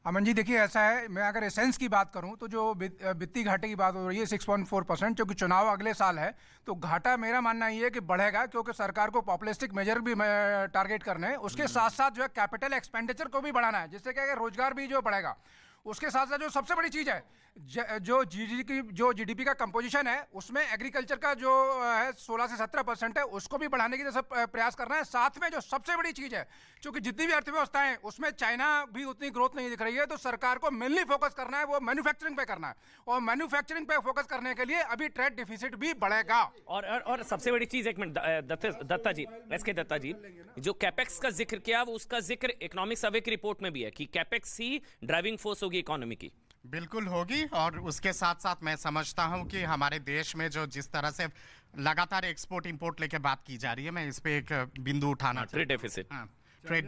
अमन जी देखिए, ऐसा है, मैं अगर एसेंस की बात करूं तो जो वित्तीय घाटे की बात हो रही है 6.4%, क्योंकि चुनाव अगले साल है, तो घाटा मेरा मानना ये है कि बढ़ेगा, क्योंकि सरकार को पॉपुलिस्टिक मेजर भी टारगेट करने हैं। उसके साथ साथ जो है कैपिटल एक्सपेंडिचर को भी बढ़ाना है, जिससे क्या है रोजगार भी जो बढ़ेगा। उसके साथ साथ जो सबसे बड़ी चीज है, जो जीडीपी का कंपोजिशन है, उसमें एग्रीकल्चर का जो है 16 से 17% है, उसको भी बढ़ाने की सब प्रयास करना है। साथ में जो सबसे बड़ी चीज है, क्योंकि जितनी भी अर्थव्यवस्था है उसमें चाइना भी उतनी ग्रोथ नहीं दिख रही है, तो सरकार को मेनली फोकस करना है वो मैन्युफैक्चरिंग पे करना है, और मैन्युफैक्चरिंग पे फोकस करने के लिए अभी ट्रेड डिफिसिट भी बढ़ेगा। और सबसे बड़ी चीज, एक मिनट दत्ता जी, एसके दत्ता जी, जो कैपेक्स का जिक्र किया, वो उसका जिक्र इकोनॉमिक सर्वे की रिपोर्ट में भी है कि कैपेक्स ही ड्राइविंग फोर्स होगी इकोनॉमी की। बिल्कुल होगी। और उसके साथ साथ मैं समझता हूं कि हमारे देश में जो जिस तरह से लगातार एक्सपोर्ट इंपोर्ट लेके बात की जा रही है, मैं इस पे एक बिंदु उठाना ट्रेड डेफिसिट, ट्रेड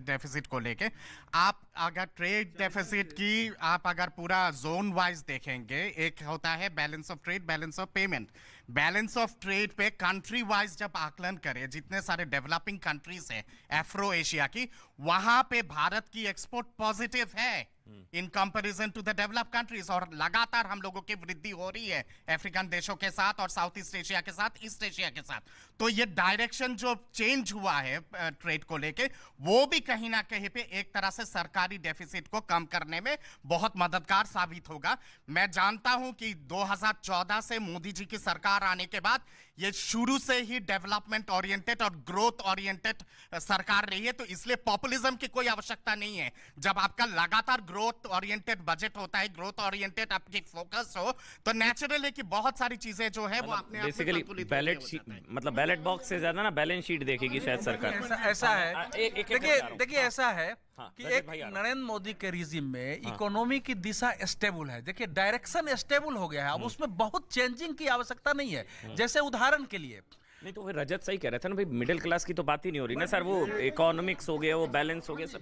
डेफिसिट को लेके, आप अगर ट्रेड डेफिसिट की आप अगर पूरा जोन वाइज देखेंगे, एक होता है balance of trade, balance of payment. Balance of trade पे कंट्री वाइज जब आकलन करें, जितने सारे डेवलपिंग कंट्रीज हैं एफ्रो एशिया की, वहां पे भारत की एक्सपोर्ट पॉजिटिव है in comparison to the developed countries, और लगातार हम लोगों की वृद्धि हो रही है अफ्रीकन देशों के साथ और साउथ ईस्ट एशिया के साथ, ईस्ट एशिया के साथ। तो ये डायरेक्शन जो चेंज हुआ है ट्रेड को लेके, वो भी कहीं ना कहीं पे एक तरह से सरकारी डेफिसिट को कम करने में बहुत मददगार साबित होगा। मैं जानता हूं कि 2014 से मोदी जी की सरकार आने के बाद ये शुरू से ही डेवलपमेंट ओरिएंटेड और ग्रोथ ओरिएंटेड सरकार रही है, तो इसलिए पॉपुलिज्म की कोई आवश्यकता नहीं है। जब आपका लगातार ग्रोथ ओरिएंटेड बजट होता है, ग्रोथ ओरिएंटेड आपकी फोकस हो, तो नेचुरल है कि बहुत सारी चीजें जो है वो अपने बेसिकली बैलेट बॉक्स से ज्यादा ना बैलेंस शीट देखेगी शायद सरकार। ऐसा है, देखिए ऐसा है कि एक नरेंद्र मोदी के रिजिम में इकोनॉमी की दिशा स्टेबल है। देखिए डायरेक्शन स्टेबल हो गया है, अब उसमें बहुत चेंजिंग की आवश्यकता नहीं है। जैसे उदाहरण के लिए, नहीं तो फिर रजत सही कह रहे थे ना भाई, मिडिल क्लास की तो बात ही नहीं हो रही ना सर, वो इकोनॉमिक्स हो गया, वो बैलेंस हो गया सर।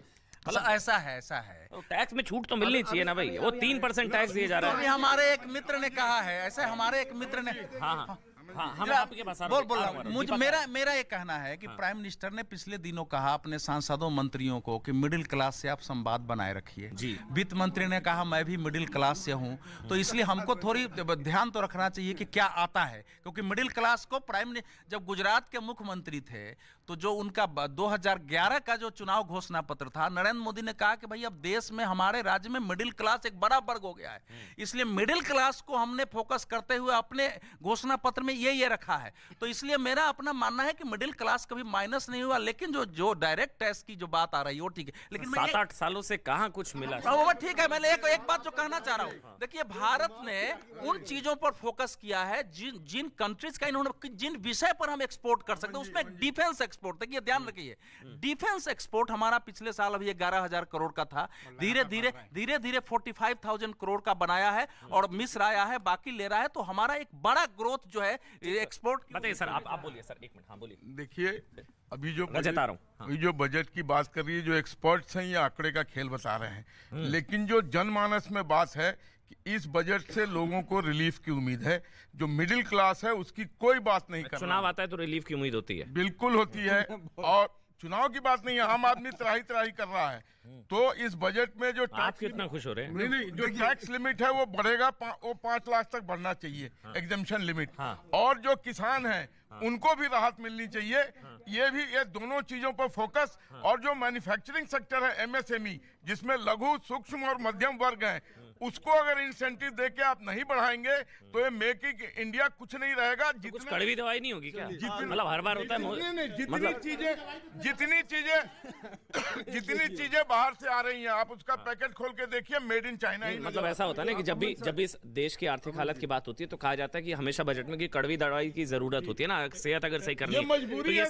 ऐसा है तो टैक्स में छूट तो मिलनी चाहिए ना भाई, वो 3% टैक्स दिया जा रहा है। हमारे एक मित्र ने कहा है, ऐसे हमारे एक मित्र ने, हम आपके पास बोल रहा हूँ। मेरा ये कहना है कि प्राइम मिनिस्टर ने पिछले दिनों कहा अपने सांसदों मंत्रियों को कि मिडिल क्लास से आप संवाद बनाए रखिए जी। वित्त मंत्री ने कहा मैं भी मिडिल क्लास से हूं, तो इसलिए हमको थोड़ी ध्यान तो रखना चाहिए कि क्या आता है, क्योंकि मिडिल क्लास को जब गुजरात के मुख्यमंत्री थे, तो जो उनका 2011 का जो चुनाव घोषणा पत्र था, नरेंद्र मोदी ने कहा कि भाई अब देश में हमारे राज्य में मिडिल क्लास एक बड़ा वर्ग हो गया है, इसलिए मिडिल क्लास को हमने फोकस करते हुए अपने घोषणा पत्र में ये रखा है। तो इसलिए मेरा अपना मानना है कि मिडिल क्लास कभी माइनस नहीं हुआ, लेकिन जो डायरेक्ट टैक्स की जो बात आ रही है वो ठीक है, लेकिन 7-8 सालों से कहां कुछ मिला, वो ठीक है। मैं एक बात जो कहना चाह रहा हूं, देखिए भारत ने उन चीजों पर फोकस किया है जिन कंट्रीज का इन्होंने, जिन विषय पर हम एक्सपोर्ट कर सकते हैं, उसमें डिफेंस एक्सपोर्ट। देखिए ध्यान रखिए, डिफेंस एक्सपोर्ट हमारा पिछले साल अभी 11,000 करोड़ का था, धीरे धीरे 45,000 करोड़ का बनाया है, और मिस्र आया है, बाकी ले रहा है। तो हमारा एक बड़ा ग्रोथ जो है एक्सपोर्ट। बताइए सर, आप बोलिए सर, एक मिनट। हाँ बोलिए। देखिए अभी जो बजट की बात कर रही है, जो एक्सपर्ट्स हैं ये आंकड़े का खेल बता रहे हैं, लेकिन जो जनमानस में बात है कि इस बजट से लोगों को रिलीफ की उम्मीद है। जो मिडिल क्लास है उसकी कोई बात नहीं कर, चुनाव आता है तो रिलीफ की उम्मीद होती है, बिल्कुल होती है। और चुनाव की बात नहीं है, आम आदमी त्राही कर रहा है। तो इस बजट में जो आप कितना खुश हो रहे हैं? नहीं, जो टैक्स लिमिट है वो बढ़ेगा, वो 5 लाख तक बढ़ना चाहिए, एग्जम्पशन लिमिट। और जो किसान हैं उनको भी राहत मिलनी चाहिए। ये दोनों चीजों पर फोकस। और जो मैन्युफैक्चरिंग सेक्टर है, एमएसएमई, जिसमें लघु, सूक्ष्म और मध्यम वर्ग हैं, उसको अगर इंसेंटिव देके आप नहीं बढ़ाएंगे तो ये मेक इन इंडिया कुछ नहीं रहेगा। तो कुछ कड़वी दवाई नहीं होगी क्या? मतलब हर बार होता है, जितनी चीजें बाहर से आ रही हैं, आप उसका पैकेट खोल के देखिए, मेड इन चाइना ही। मतलब ऐसा होता है ना कि जब भी इस देश की आर्थिक हालत की बात होती है तो कहा जाता है कि हमेशा बजट में कि कड़वी दवाई की जरूरत होती है ना, सेहत अगर सही करनी है तो ये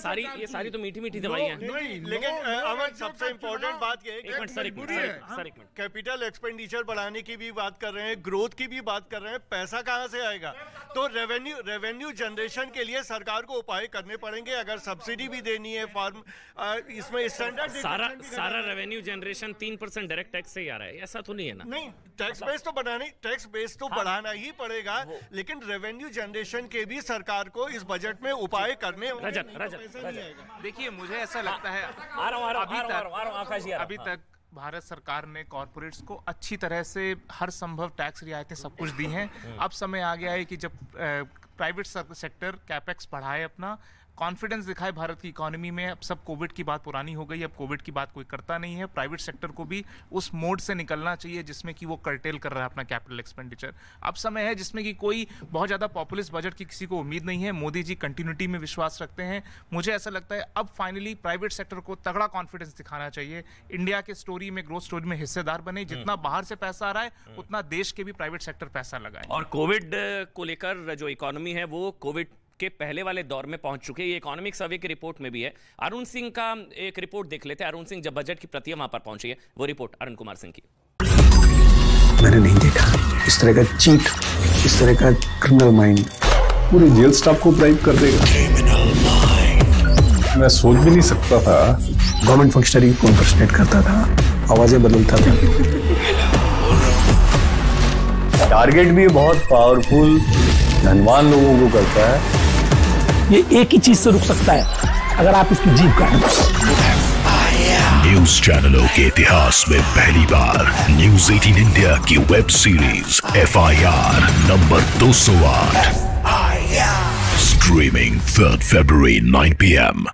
सारी तो मीठी दवाई है। लेकिन अमन, सबसे इम्पोर्टेंट बात ये है, सर एक मिनट, कैपिटल एक्सपेंडिचर बढ़ाने की भी बात कर रहे हैं, ग्रोथ की भी बात कर रहे हैं, पैसा कहां से आएगा? तो रेवेन्यू जनरेशन के लिए सरकार को उपाय करने पड़ेंगे। अगर सब्सिडी भी देनी है फार्म, इसमें स्टैंडर्ड सारा रेवेन्यू जनरेशन 3% डायरेक्ट टैक्स से ही आ रहा है, ऐसा तो नहीं है ना? नहीं, टैक्स बेस तो बढ़ाना ही पड़ेगा, लेकिन रेवेन्यू जनरेशन के भी सरकार को इस बजट में उपाय करने होंगे। देखिए मुझे ऐसा लगता है अभी तक भारत सरकार ने कॉरपोरेट्स को अच्छी तरह से हर संभव टैक्स रियायतें सब कुछ दी हैं। अब समय आ गया है कि जब प्राइवेट सेक्टर कैपेक्स बढ़ाए, अपना कॉन्फिडेंस दिखाए भारत की इकोनॉमी में। अब सब कोविड की बात पुरानी हो गई, अब कोविड की बात कोई करता नहीं है। प्राइवेट सेक्टर को भी उस मोड से निकलना चाहिए जिसमें कि वो कर्टेल कर रहा है अपना कैपिटल एक्सपेंडिचर। अब समय है जिसमें कि कोई बहुत ज़्यादा पॉपुलिस्ट बजट की किसी को उम्मीद नहीं है। मोदी जी कंटिन्यूटी में विश्वास रखते हैं। मुझे ऐसा लगता है अब फाइनली प्राइवेट सेक्टर को तगड़ा कॉन्फिडेंस दिखाना चाहिए। इंडिया के स्टोरी में, ग्रोथ स्टोरी में हिस्सेदार बने। जितना बाहर से पैसा आ रहा है उतना देश के भी प्राइवेट सेक्टर पैसा लगाए। और कोविड को लेकर जो इकोनॉमी है वो कोविड के पहले वाले दौर में पहुंच चुके हैं। ये इकोनॉमिक सर्वे की रिपोर्ट में भी है। अरुण सिंह का एक रिपोर्ट देख लेते हैं। अरुण सिंह जब बजट की प्रतियां वहां पर पहुंची है, वो रिपोर्ट अरुण कुमार सिंह की। मैंने नहीं देखा इस तरह का चीट, इस तरह का क्रिमिनल माइंड पूरे जेल स्टाफ को ब्राइब कर देगा। मैं सोच भी नहीं सकता था। गवर्नमेंट फंक्शनरी को इम्पर्सनेट करता था, आवाजें बदलता था। टारगेट भी बहुत पावरफुल, धनवान लोगों को करता है। ये एक ही चीज से रुक सकता है, अगर आप इसकी जीभ काटें। न्यूज चैनलों के इतिहास में पहली बार न्यूज 18 इंडिया की web series FIR number 208 streaming 3 February 9 PM